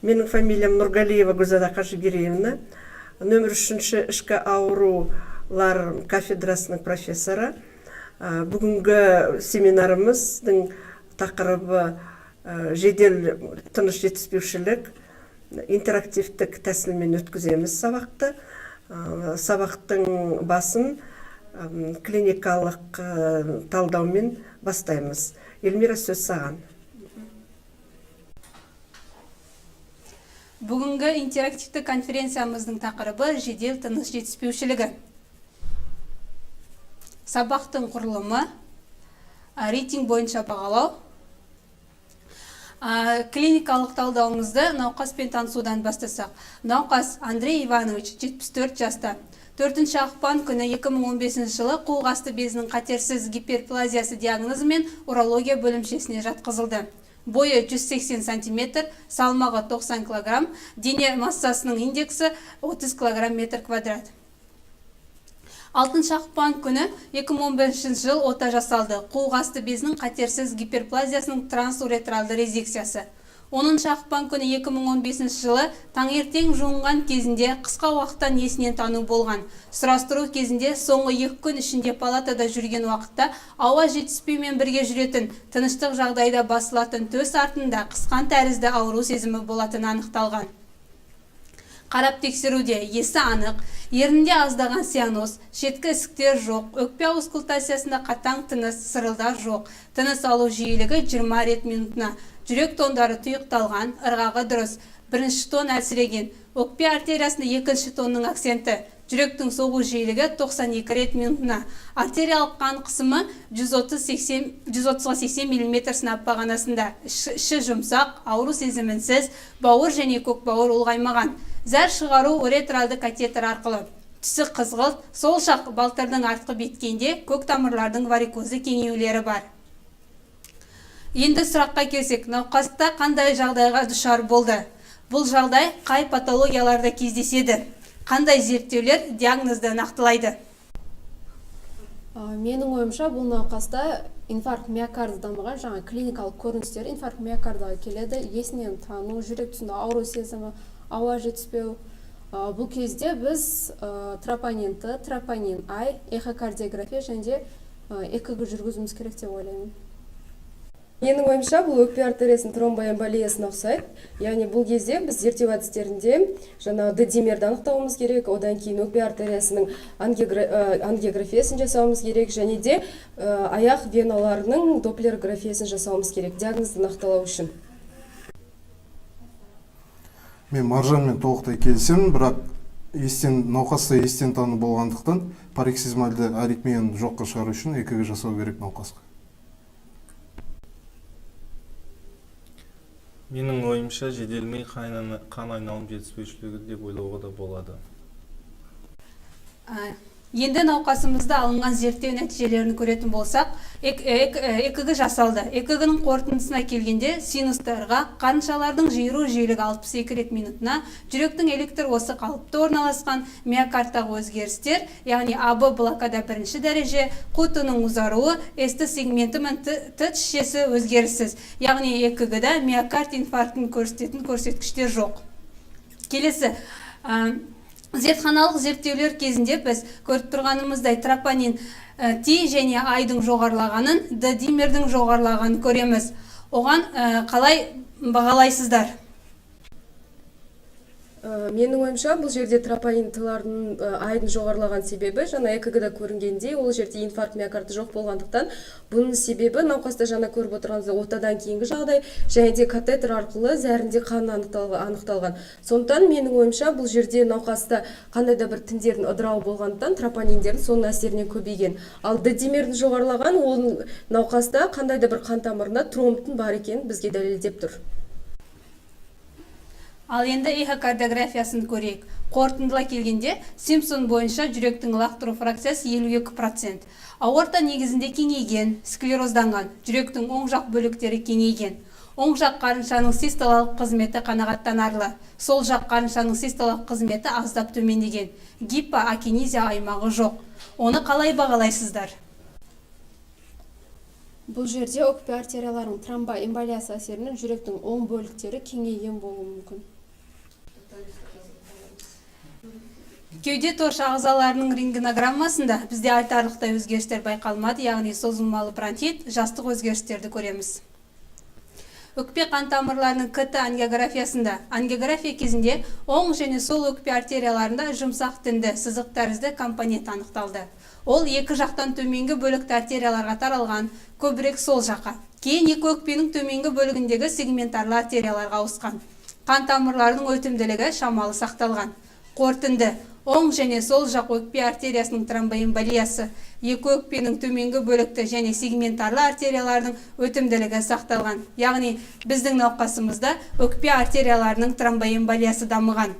Менің фамилиям Нургалиева Гүлзада Қажыгереевна. Нөмір 3 ішкі аурулар кафедрасының профессоры. Бүгінгі семинарымыздың тақырыбы жедел тыныс жетіспеушілік, интерактивтік тәсілмен өткіземіз сабақты. Сабақтың басын клиникалық талдаумен бастаймыз. Эльмира, сөз саған. Бүгінгі интерактивті конференциямыздың тақырыбы жедел тыныс жетіспеушілігі. Сабақтың құрылымы, рейтинг бойынша бағалау. Клиникалық талдауымызды науқаспен танысудан бастасақ. Науқас Андрей Иванович 74 жаста. 4 ақпан күні 2015 жылы қолғасты безінің қатерсіз гиперплазиясы диагнозымен урология бөлімшесіне жатқызылды. Бойы 180 см, салмағы 90 кг, дене массасының индексі 30 кг метр квадрат. 6 ақпан күні 2015 жыл ота жасалды. Қолғасты безінің қатерсіз гиперплазиясының трансуретралды резекциясы. 10 ақпан күні 2015 жылы таңертең жуынған кезінде қысқа уақыттан есінен тану болған. Сұрастыру кезінде соңғы 2 күн ішінде палатада жүрген уақытта ауа жетіспеумен бірге жүретін, тыныштық жағдайда басылатын төс артында қысқан тәрізді ауру сезімі болатыны анықталған. Қарап тексеруде есі анық, ернінде аздаған цианоз, шеткі ісіктер жоқ, өкпе аускултациясында қатаң тыныс, сырылдар жоқ, тыныс алу жиілігі 20 рет минутына, жүрек тондары тұйықталған, ырғағы дұрыс, бірінші тон әлсіреген, өкпе артериясында екінші тонның акценті, жүректің соғу жиілігі 92 рет минутына, артериялық қан қысымы 130-80 мм сынап бағанасында, іші жұмсақ, ауру сезімінсіз, бауыр және көк бауыр ұлғаймаған, зәр шығару уретралды катетер арқылы. Түсі қызғылт, сол жақ балтырдың артқы беткенде көк тамырлардың варикозы кеңеулері бар. Енді сұраққа келсек, науқаста қандай жағдайға душар болды? Бұл жағдай қай патологияларда кездеседі? Қандай зерттеулер диагнозды нақтылайды? Менің ойымша, бұл науқаста инфаркт миокарда дамыған, жаңа клиникалық көріністер инфаркт миокардаға келеді, есінен тану, жүрек тұсында ауру сезімі, ауа жетіспеу. Бұл кезде біз тропонин Т, тропонин I, эхокардиография және ЭКГ жүргізуіміз керек деп ойлаймын. Менің ойымша, бұл өкпе артериясының тромбоэмболиясына ұқсайды. Яғни бұл кезде біз зерттеу әдістерінде жаңағы D-димерді анықтауымыз керек, одан кейін өкпе артериясының ангиографиясын жасауымыз керек, және де аяқ веналарының доплерографиясын жасауымыз керек, диагнозды нақтылау үшін. Мен Маржанмен толықтай келісемін, бірақ науқаста естен тану болғандықтан пароксизмальды аритмияны жоққа шығару үшін ЭКГ жасау керек науқасқа. Менің ойымша, жеделмей қан айналым жетіспеушілігі деп ойлауға да болады. Енді науқасымызда алынған зерттеу нәтижелерін көретін болсақ, ЭКГ жасалды. ЭКГ-ның қорытындысына келгенде синустарға қарыншалардың жиыру жиілігі 62 рет минутына, жүректің электр осы қалыпты орналасқан, миокардтағы өзгерістер, яғни АБ блокада бірінші дәреже, қутының ұзаруы, ST сегменті мен Т шешесі өзгеріссіз. Яғни ЭКГ-да миокард инфарктын көрсететін көрсеткіштер жоқ. Келесі, зертханалық зерттеулер кезінде біз көріп тұрғанымыздай тропонин Т және I-дың жоғарлағанын, D-димердің жоғарлағанын көреміз. Оған қалай бағалайсыздар? Менің ойымша, бұл жерде тропонин Т-лардың I-дың жоғарлаған себебі жаңа ЭКГ-да көрінгендей, ол жерде инфаркт миокарды жоқ болғандықтан, бұның себебі науқаста жаңа көріп отырғанымызда отадан кейінгі жағдай, және де катетер арқылы зәрінде қан анықталған. Сондықтан менің ойымша, бұл жерде науқаста қандай да бір тіндердің ыдырауы болғандықтан тропониндердің соның әсерінен көбейген. Ал D-димердің жоғарлаған, ол науқаста қандай да бір қан тамырында тромбтың бар екенін бізге дәлелдеп тұр. Ал енді эхокардиографиясын көрейік. Қорытындыла келгенде, Симпсон бойынша жүректің лақтыру фракциясы 52%. Аорта негізінде кеңейген, склерозданған, жүректің оң жақ бөліктері кеңейген. Оң жақ қарыншаның систолалық қызметі қанағаттанарлы. Сол жақ қарыншаның систолалық қызметі аздап төмендеген. Гипоакинезия аймағы жоқ. Оны қалай бағалайсыздар? Бұл жерде өкпе артерияларының тромбоэмболиясы әсерінен жүректің оң бөліктері кеңейген болуы мүмкін. Кеуде тош ағзаларының рентгенограммасында бізде айтарлықтай өзгерістер байқалмады, яғни созылмалы бронхит, жастық өзгерістерді көреміз. Өкпе қан тамырларының КТ ангиографиясында, ангиография кезінде оң және сол өкпе артерияларында жұмсақ тінді, сызық тәрізді компонент анықталды. Ол екі жақтан төменгі бөлікті артерияларға таралған, көбірек сол жаққа. Кейін екі өкпенің төменгі бөлігіндегі сегментарлы артерияларға ауысқан. Қан тамырларының өтімділігі шамалы сақталған. Қорытынды, оң және сол жақ өкпе артериясының тромбоэмболиясы, екі өкпенің төменгі бөлікті және сегментарлы артериялардың өтімділігі сақталған. Яғни, біздің науқасымызда өкпе артерияларының тромбоэмболиясы дамыған.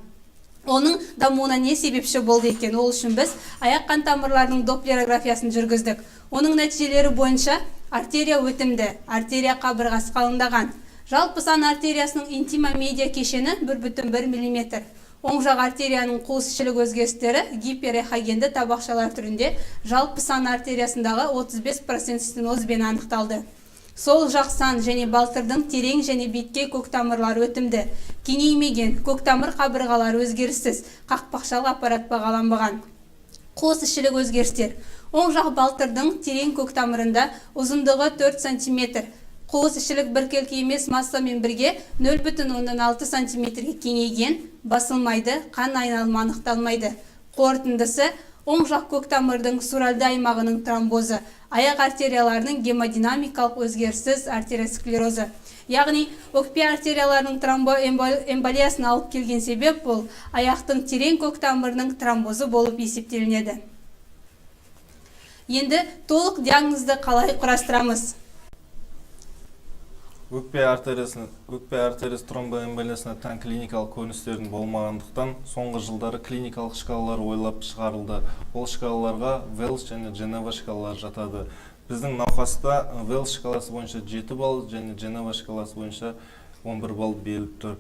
Оның дамуына не себепші болды екен? Ол үшін біз аяқ қан тамырларының доплерографиясын жүргіздік. Оның нәтижелері бойынша артерия өтімді, артерия қабырғасы қалыңдаған. Жалпы сан артериясының интима-медиа кешені 1,1 мм. Оң жақ артерияның қуысшілік өзгерістері гиперехогенді табақшалар түрінде жалпы сан артериясындағы 35% стенозбен анықталды. Сол жақ сан және балтырдың терең және беткей көктамырлар өтімді, кеңеймеген, көктамыр қабырғалар өзгеріссіз, қақпақшалы аппарат бағаланбаған. Қуысшілік өзгерістер. Оң жақ балтырдың терең көктамырында ұзындығы 4 см, қуысшілік біркелкі емес массамен бірге 0,6 см кеңейген, басылмайды, қан айналымы анықталмайды. Қорытындысы, оң жақ көктамырдың суральды аймағының тромбозы, аяқ артерияларының гемодинамикалық өзгеріссіз артериосклерозы. Яғни, өкпе артерияларының тромбоэмболиясын алып келген себеп бұл аяқтың терең көктамырының тромбозы болып есептелінеді. Енді толық диагнозды қалай құрастырамыз? Өкпе артериясы тромбоэмболиясына тән клиникалық көріністердің болмағандықтан, соңғы жылдары клиникалық шкалалар ойлап шығарылды. Ол шкалаларға Велс және Женева шкалалары жатады. Біздің науқаста Велс шкаласы бойынша 7 балл және Женева шкаласы бойынша 11 балл беріліп тұр.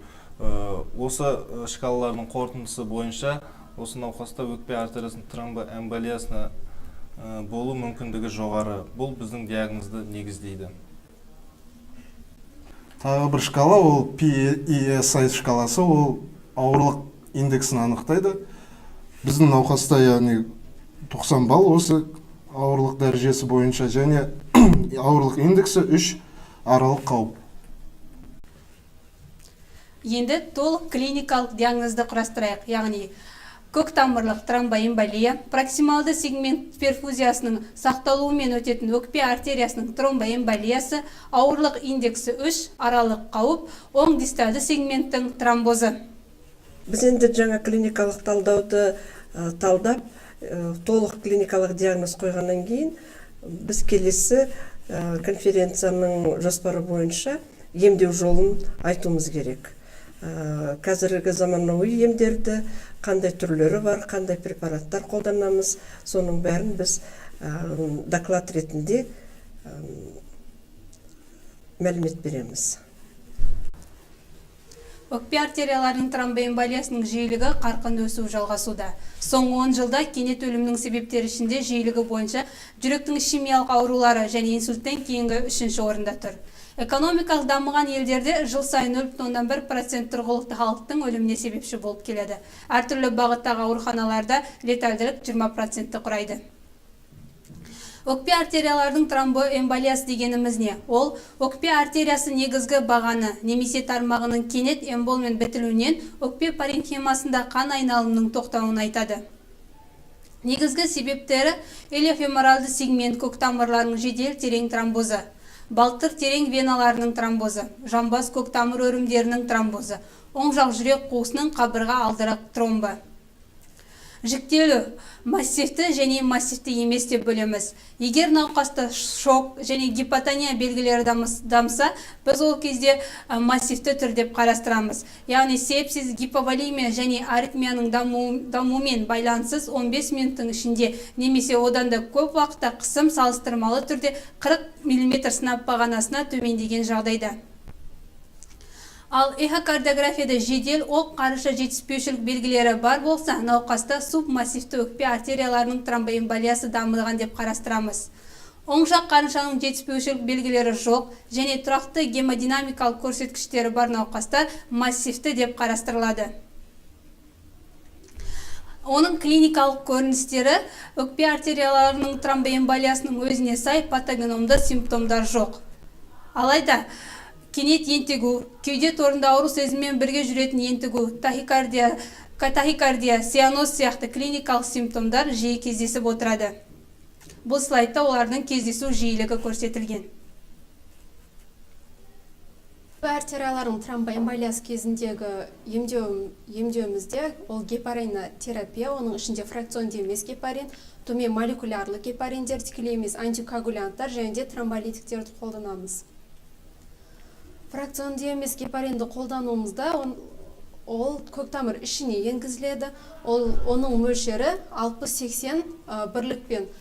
Осы шкалалардың қорытындысы бойынша, осы науқаста өкпе артериясының тромбоэмболиясына болу мүмкіндігі жоғары. Бұл біздің диагнозды негіздейді. Тағы бір шкала, ол PESI шкаласы, ол ауырлық индексін анықтайды. Біздің науқаста, яғни 90 балл осы ауырлық дәрежесі бойынша, және ауырлық индексі 3 аралық қауіп. Енді толық клиникалық диагнозды құрастырайық, яғни көктамырлық тромбоэмболия, проксималды сегмент перфузиясының сақталуымен өтетін өкпе артериясының тромбоэмболиясы, ауырлық индексі 3, аралық қауіп, оң дисталды сегменттің тромбозы. Біз енді жаңа клиникалық талдауды талдап, толық клиникалық диагноз қойғаннан кейін, біз келесі конференцияның жоспары бойынша емдеу жолын айтуымыз керек. Қазіргі заманауи емдерді, қандай түрлері бар, қандай препараттар қолданамыз, соның бәрін біз доклад ретінде мәлімет береміз. Өкпе артерияларының тромбоэмболиясының жиілігі қарқынды өсу жалғасуда. Соңғы 10 жылда кенет өлімнің себептері ішінде жиілігі бойынша жүректің ишемиялық аурулары және инсульттен кейінгі 3-ші орында тұр. Экономикалық дамыған елдерде жыл сайын 0,1% тұрғылықты халықтың өліміне себепші болып келеді. Әртүрлі бағыттағы ауруханаларда летальділік 20% құрайды. Өкпе артериялардың тромбоэмболиясы дегеніміз не? Ол өкпе артериясы негізгі бағаны немесе тармағының кенет эмболмен бітілуінен өкпе паренхимасында қан айналымының тоқтауын айтады. Негізгі себептері элефеморалды сегмент көктамырларының жедел терең тромбозы, балтыр терең веналарының тромбозы, жамбас көктамыр өрімдерінің тромбозы, оң жақ жүрек қуысының қабырға алдырақ тромбы. Жіктелу массивті және массивті емес деп бөлеміз. Егер науқаста шок және гипотония белгілері дамса, біз ол кезде массивті түр деп қарастырамыз. Яғни сепсис, гиповолемия және аритмияның дамуымен байланысыз 15 минуттың ішінде немесе одан да көп уақытта қысым салыстырмалы түрде 40 мм сынап бағанасына төмендеген жағдайда. Ал эхокардиографияда жедел оқ қарышы жетіспеушілік белгілері бар болса, науқаста субмассивті өкпе артерияларының тромбоэмболиясы дамыған деп қарастырамыз. Оң жақ қарыншаның жетіспеушілік белгілері жоқ және тұрақты гемодинамикалық көрсеткіштері бар науқаста массивті деп қарастырылады. Оның клиникалық көріністері өкпе артерияларының тромбоэмболиясының өзіне сай патогеномды симптомдар жоқ. Алайда, кенет ентігу, кеуде торында ауру сезіммен бірге жүретін ентігу, тахикардия, сианоз сияқты клиникалық симптомдар жиі кездесіп отырады. Бұл слайдта олардың кездесу жиілігі көрсетілген. Артериялардың тромбоэмболиясы кезіндегі емдеуімізде ол гепаринотерапия, оның ішінде фракционды емес гепарин, төмен молекулярлы гепариндер, тікелей емес антикоагулянттар және де тромболитиктерді қолданамыз. Фракционды емес гепаринді қолдануымызда ол көктамыр ішіне енгізіледі. Оның мөлшері 60-80 бірлікпен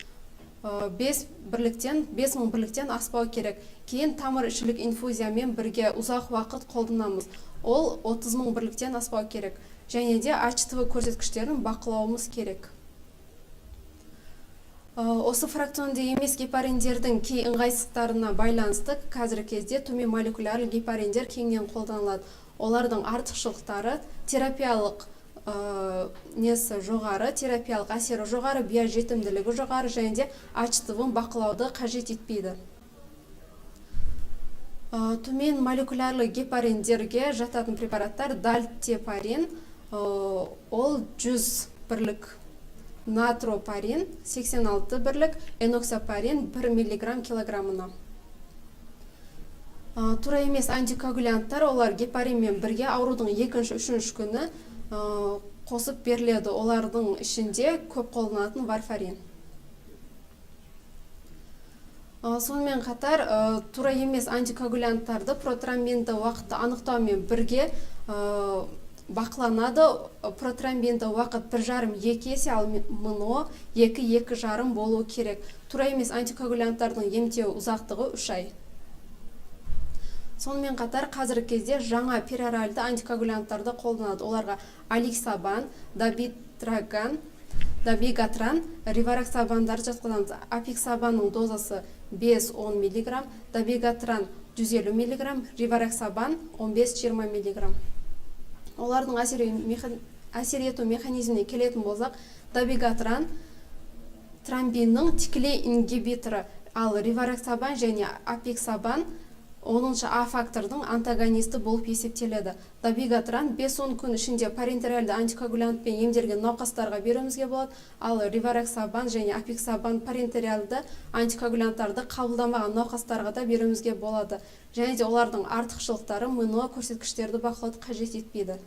5000 бірліктен аспау керек. Кейін тамыр ішілік инфузиямен бірге ұзақ уақыт қолданамыз. Ол 30.000 бірліктен аспау керек. Және де HTV көрсеткіштерін бақылауымыз керек. Осы фракционды емес гепариндердің кей ыңғайсыздықтарына байланысты қазіргі кезде төмен молекулярлы гепариндер кеңінен қолданылады. Олардың артықшылықтары терапиялық терапиялық әсері жоғары, биожетімділігі жоғары және де HTV бақылауды қажет етпейді. Төмен молекулярлы гепариндерге жататын препараттар дальтепарин, ол 100 бірлік, натропарин 86 бірлік, эноксапарин 1 мг килограммына. Тура емес антикоагулянттар, олар гепаринмен бірге аурудың 2-3 күні қосып беріледі. Олардың ішінде көп қолданатын варфарин. Сонымен қатар, тура емес антикоагулянттарды протромбинді уақытты анықтаумен бірге бақыланады. Протромбинді уақыт 1,5-2 есе, ал МНО 2-2,5 болуы керек. Тура емес антикоагулянттардың емдеу ұзақтығы 3 ай. Сонымен қатар қазіргі кезде жаңа пероральды антикоагулянттарды қолданады. Оларға аликсабан, давигатран, ривараксабандар жатқызамыз. Апиксабанның дозасы 5-10 мг, давигатран 150 мг, ривараксабан 15-20 мг. Олардың әсер ету механизміне келетін болсақ, давигатран тромбиннің тікелей ингибиторы, ал ривараксабан және апиксабан 10-шы А фактордың антагонисті болып есептеледі. Давигатран 5-10 күн ішінде парентериалды антикоагулянтпен емделген науқастарға беруімізге болады, ал ривараксабан және апиксабан парентериалды антикоагулянттарды қабылдамаған науқастарға да беруімізге болады. Және де олардың артықшылықтары МНО көрсеткіштерді бақылауды қажет етпейді.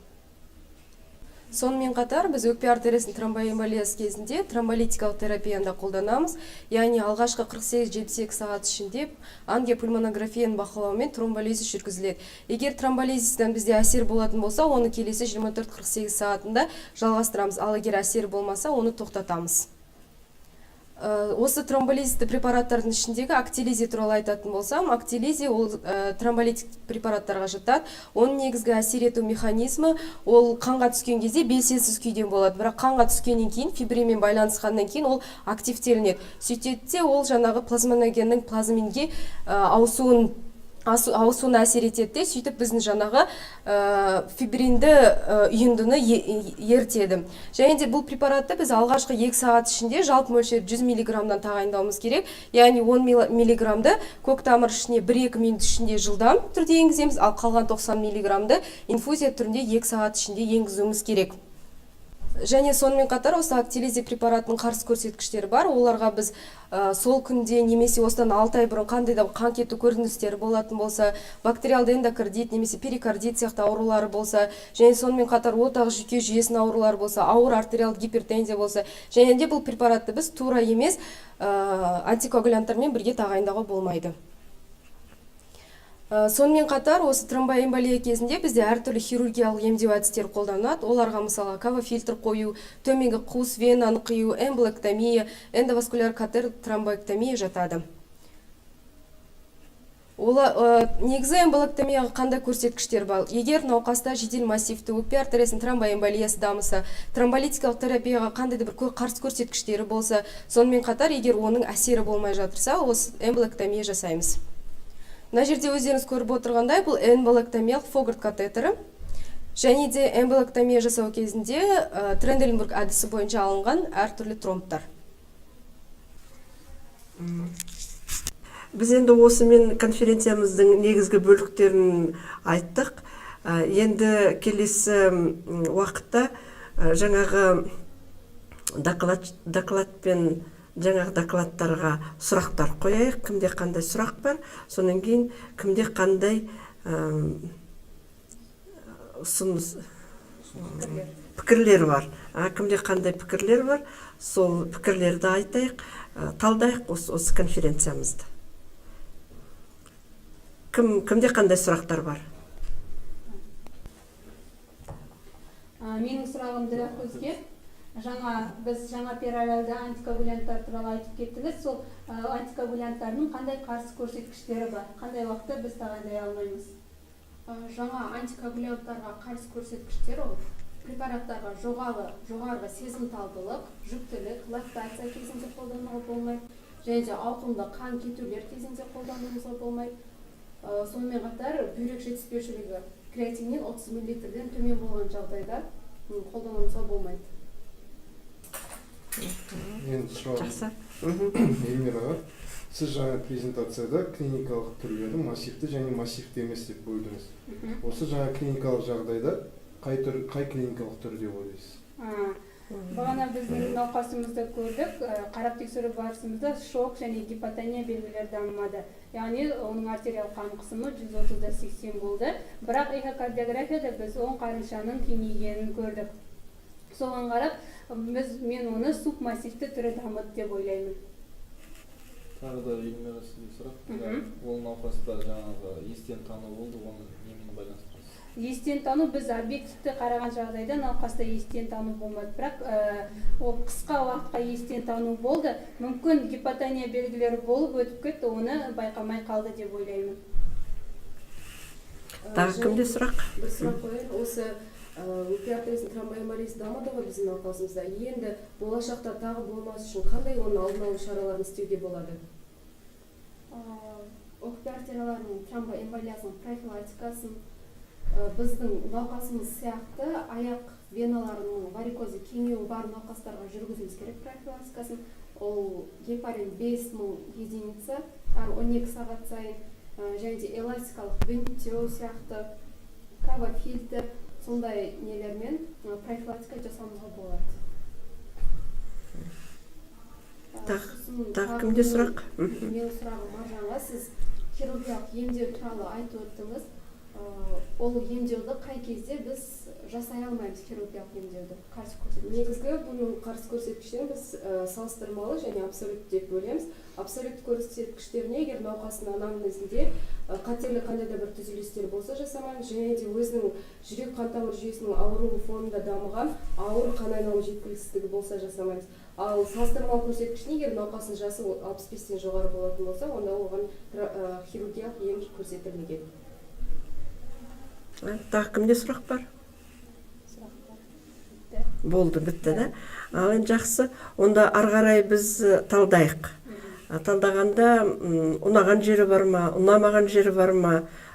Сонымен қатар біз өкпе артериясының тромбоэмболиясы кезінде тромболитикалық терапияны қолданамыз. Яғни алғашқы 48-72 сағат ішінде ангиопульмонографияның бақылауымен тромболизис жүргізіледі. Егер тромболизистен бізде әсер болатын болса, оны келесі 24-48 сағатында жалғастырамыз. Ал егер әсер болмаса, оны тоқтатамыз. Осы тромболизисті препараттардың ішіндегі актилизи туралы айтатын болсам, актилизи ол тромболитик препараттарға жатады. Оның негізгі әсер ету механизмі ол қанға түскен кезде белсенсіз күйден болады. Бірақ қанға түскеннен кейін, фибримен байланысқаннан кейін ол активтелінеді. Сөйтеді, ол жаңағы плазмоногеннің плазминге ауысуына әсер етеді, сөйтіп біздің жаңағы фибринді үйіндіні ертеді. Және де бұл препаратты біз алғашқы 2 сағат ішінде жалпы мөлшері 100 мг-дан тағайындауымыз керек. Яғни 10 мг-ды көктамыр ішіне 1-2 минут ішінде жылдам түрде енгіземіз, ал қалған 90 мг-ды инфузия түрінде 2 сағат ішінде енгізуіміз керек. Және сонымен қатар осы актилизи препаратының қарсы көрсеткіштері бар. Оларға біз сол күнде немесе осыдан 6 ай бұрын қандай да қан кету көріністері болатын болса, бактериалды эндокардит немесе перикардит сияқты аурулары болса, және сонымен қатар отақ жүйке жүйесінің аурулары болса, ауыр артериалды гипертензия болса, және де бұл препаратты біз тура емес антикоагулянттармен бірге тағайындауға болмайды. Сонымен қатар, осы тромбоэмболия кезінде бізде әртүрлі хирургиялық емдеу әдістері қолданылады. Оларға мысалы кавофильтр қою, төменгі қуыс венаны қию, эмболэктомия, эндоваскуляр катетер тромбоэктомия жатады. негізі эмболоктомияға қандай көрсеткіштер бар? Егер науқаста жедел массивті өкпе артериясының тромбоэмболиясы дамыса, тромболитикалық терапияға қандай да бір қарсы көрсеткіштері болса, сонымен қатар егер оның әсері болмай жатырса, осы эмболоктомия жасаймыз. Мына жерде өздеріңіз көріп отырғандай, бұл эмболоктомиялық Фогарт катетері. Және де эмболоктомия жасау кезінде Тренделенбург әдісі бойынша алынған әртүрлі тромбтар. Біз енді осымен конференциямыздың негізгі бөліктерін айттық. Енді келесі уақытта жаңағы докладпен жаңағы докладтарға сұрақтар қояйық. Кімде қандай сұрақ бар, сонан кейін кімде қандай пікірлер бар. Кімде қандай пікірлер бар, сол пікірлерді айтайық, талдайық осы конференциямызды. Кімде қандай сұрақтар бар? Менің сұрағым Діләкөзге. Біз жаңа пероральды антикоагулянттар туралы айтып кеттіңіз. Сол антикоагулянттардың қандай қарсы көрсеткіштері бар? Қандай уақытта біз тағайындай алмаймыз? Жаңа антикоагулянттарға қарсы көрсеткіштер ол препараттарға жоғарғы сезімталдылық, жүктілік, лактация кезінде қолдануға болмайды, және де ауқымды қан кетулер кезінде қолдануға болмайды. Сонымен қатар бүйрек жетіспеушілігі креатинин 30 мл-ден төмен болған жағдайда қолдануға болмайды. Мен сұрағым Эльмираға, сіз жаңа презентацияда клиникалық түрлерді массивті және массивті емес деп бөлдіңіз. Осы жаңа клиникалық жағдайда қай клиникалық түр деп ойлайсыз? Бағана біздің науқасымызды көрдік, қарап тексеру барысымызда шок және гипотония белгілері дамымады. Яғни оның артериялық қан қысымы 130/80 болды. Бірақ эхокардиографияда біз оң қарыншаның кеңейгенін көрдік. Соған қарап, мен оны субмассивті түрі дамыды деп ойлаймын. Тағы да Эльмира сізге сұрақ. Ол науқаста жаңағы естен тану болды, оны немен байланыстырасыз? Естен тану біз объективті қараған жағдайда науқаста естен тану болмады. Бірақ ол қысқа уақытқа естен тану болды. Мүмкін гипотония белгілері болып өтіп кетті, оны байқамай қалды деп ойлаймын. Тағы кімде сұрақ? Бір сұрақ қояйын. Осы өкпе артериясының тромбоэмболиясы дамыды ғой біздің науқасымызда. Енді болашақта тағы болмас үшін қандай оның алдын алу шараларын істеуге болады? Өкпе артерияларының тромбоэмболиясының профилактикасын біздің науқасымыз сияқты аяқ веналарының варикозы кеңеуі бар науқастарға жүргізуіміз керек профилактикасын. Ол гепарин 5000 единица, 12 сағат сайын, және де эластикалық вентио сияқты, кавафильтр, сондай нелермен профилактика жасауымызға болады. Тағы кімде сұрақ? Менің сұрағым Маржанға, сіз хирургиялық емдеу туралы айтып өттіңіз. Ол емдеуді қай кезде біз жасай алмаймыз, хирургиялық емдеуді? Қарсы көрсеткіштер. Негізгі бұның қарсы көрсеткіштерін біз салыстырмалы және абсолютті деп бөлеміз. Абсолютті көрсеткіштеріне егер науқастың анамнезінде қатерлі қандай да бір түзілістер болса жасамаймыз, және де өзінің жүрек қан тамыр жүйесінің ауруы фонында дамыған ауыр қан айналым жеткіліксіздігі болса жасамаймыз. Ал салыстырмалы көрсеткішіне егер науқастың жасы 65-тен жоғары болатын болса, онда оған хирургиялық ем көрсетілмеген. Тағы кімде сұрақ бар? Болды, бітті, да? Ал енді жақсы, онда арғарай біз талдайық. Талдағанда ұнаған жері бар ма, ұнамаған жері бар ма,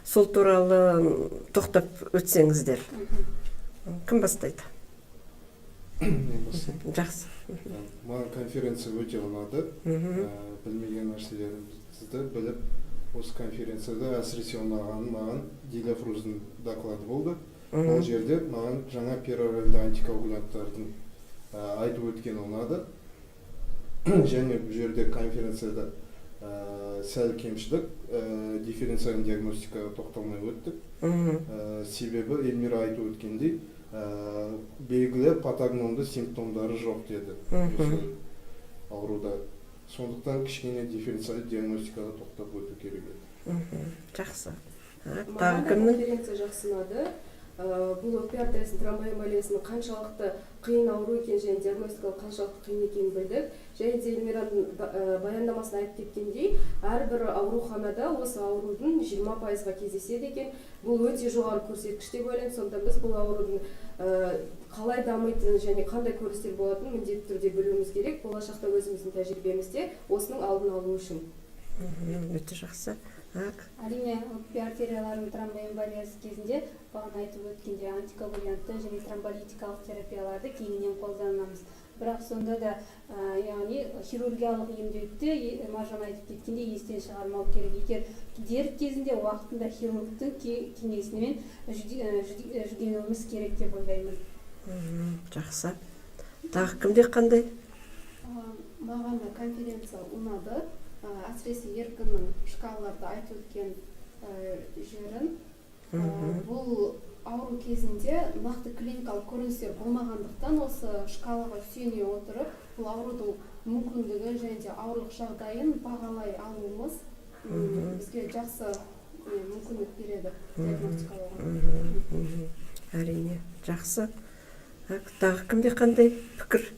сол туралы тоқтап өтсеңіздер. Кім бастайды? Жақсы. Маған конференция өте ұнады. Білмеген нәрселерімізді біліп, осы конференцияда әсіресе ұнағаны маған Дилафруздың доклады болды. Ол жерде маған жаңа пероральды антикоагулянттардың айтып өткені ұнады. Және бұл жерде конференцияда сәл кемшілік дифференциальный диагностикаға тоқталмай өттік. Себебі Эльмира айтып өткендей белгілі патогномды симптомдары жоқ деді ауруда. Сондықтан кішкене дифференциальды диагностикаға тоқтап өту керек еді. Жақсы. Маған конференция жақсы ұнады. бұл өкпе артериясының тромбоэмболиясының қаншалықты қиын ауру екенін және диагностикалық қаншалықты қиын екенін білдік. Және де Эльмираның баяндамасында айтып кеткендей, әрбір ауруханада осы аурудың 20%-ға кездеседі екен. Бұл өте жоғары көрсеткіш деп ойлаймын. Сонда біз бұл аурудың қалай дамитынын және қандай көріністер болатынын міндетті түрде білуіміз керек. Болашақта өзіміздің тәжірибемізде осының алдын алу үшін. Өте жақсы. Әрине, өкпе артерияларының тромбоэмболиясы кезінде бағана айтып өткендей антикоагулянтты және тромболитикалық терапияларды кеңінен қолданамыз. Бірақ сонда да яғни хирургиялық емдеуді Маржан айтып кеткендей естен шығармау керек. Егер дер кезінде уақытында хирургтың кеңесімен жүгінуіміз керек деп ойлаймын. Жақсы. Тағы кімде қандай? Маған да конференция ұнады. Әсіресе Еркіннің шкалаларды айтып өткен жерін. Бұл ауру кезінде нақты клиникалық көріністер болмағандықтан осы шкалаға сүйене отырып, бұл аурудың мүмкіндігі және де аурулық жағдайын бағалай алуымыз бізге жақсы мүмкіндік береді диагностикалауға. Әрине, жақсы. Тағы кімде қандай пікір?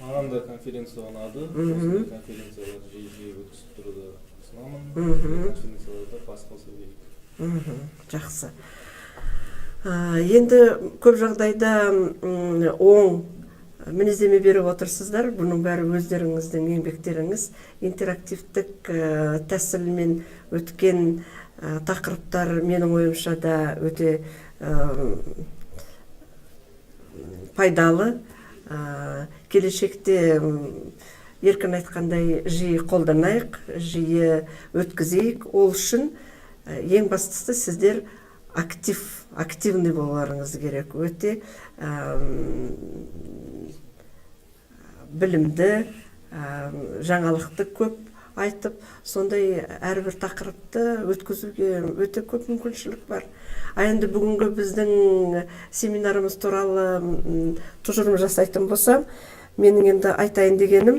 Маған да конференция ұнады. Осындай конференциялар жиі өткізіп тұруды ұсынамын. Конференцияларда бас қосу керек. Жақсы. Енді көп жағдайда оң мінездеме беріп отырсыздар. Бұның бәрі өздеріңіздің еңбектеріңіз, интерактивтік тәсілмен өткен тақырыптар менің ойымша да өте пайдалы. Келешекте Еркін айтқандай жиі қолданайық, жиі өткізейік. Ол үшін ең бастысы сіздер активный болуларыңыз керек. Өте білімді, жаңалықты көп айтып, сондай әрбір тақырыпты өткізуге өте көп мүмкіншілік бар. Енді бүгінгі біздің семинарымыз туралы тұжырым жасайтын болсам, менің енді айтайын дегенім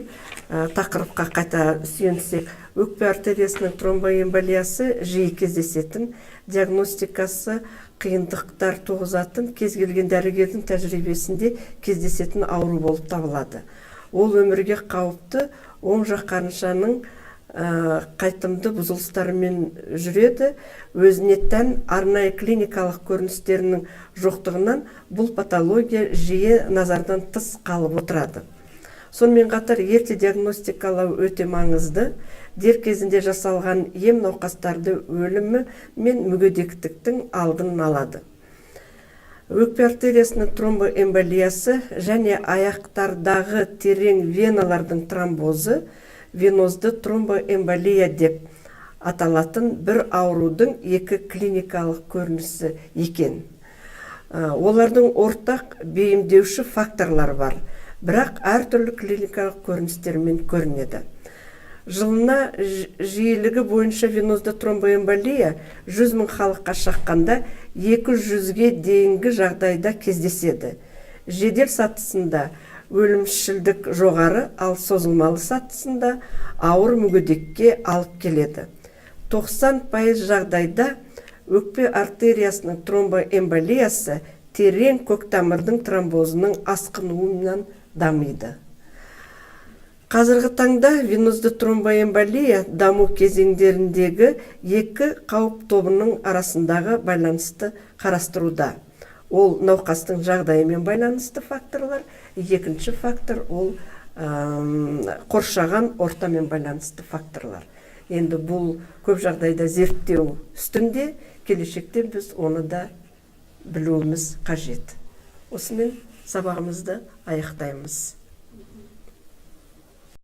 тақырыпқа қайта сүйенсек, өкпе артериясының тромбоэмболиясы жиі кездесетін, диагностикасы қиындықтар туғызатын, кез келген дәрігердің тәжірибесінде кездесетін ауру болып табылады. Ол өмірге қауіпті, оң жақ қарыншаның қайтымды бұзылыстарымен жүреді. Өзіне тән арнайы клиникалық көріністерінің жоқтығынан бұл патология жиі назардан тыс қалып отырады. Сонымен қатар ерте диагностикалау өте маңызды. Дер кезінде жасалған ем науқастарды өлімі мен мүгедектіктің алдын алады. Өкпе артериясының тромбоэмболиясы және аяқтардағы терең веналардың тромбозы венозды тромбоэмболия деп аталатын бір аурудың екі клиникалық көрінісі екен. Олардың ортақ бейімдеуші факторлар бар, бірақ әртүрлі клиникалық көріністермен көрінеді. Жылына жиілігі бойынша венозды тромбоэмболия 100 000 халыққа шаққанда 200-ге дейінгі жағдайда кездеседі. Жедел сатысында өлімшілдік жоғары, ал созылмалы сатысында ауыр мүгедекке алып келеді. 90% жағдайда өкпе артериясының тромбоэмболиясы терең көктамырдың тромбозының асқынуынан дамиды. Қазіргі таңда венозды тромбоэмболия даму кезеңдеріндегі екі қауіп тобының арасындағы байланысты қарастыруда. Ол науқастың жағдайымен байланысты факторлар, екінші фактор ол қоршаған ортамен байланысты факторлар. Енді бұл көп жағдайда зерттеу үстінде, келешекте біз оны да білуіміз қажет. Осымен сабағымызды аяқтаймыз.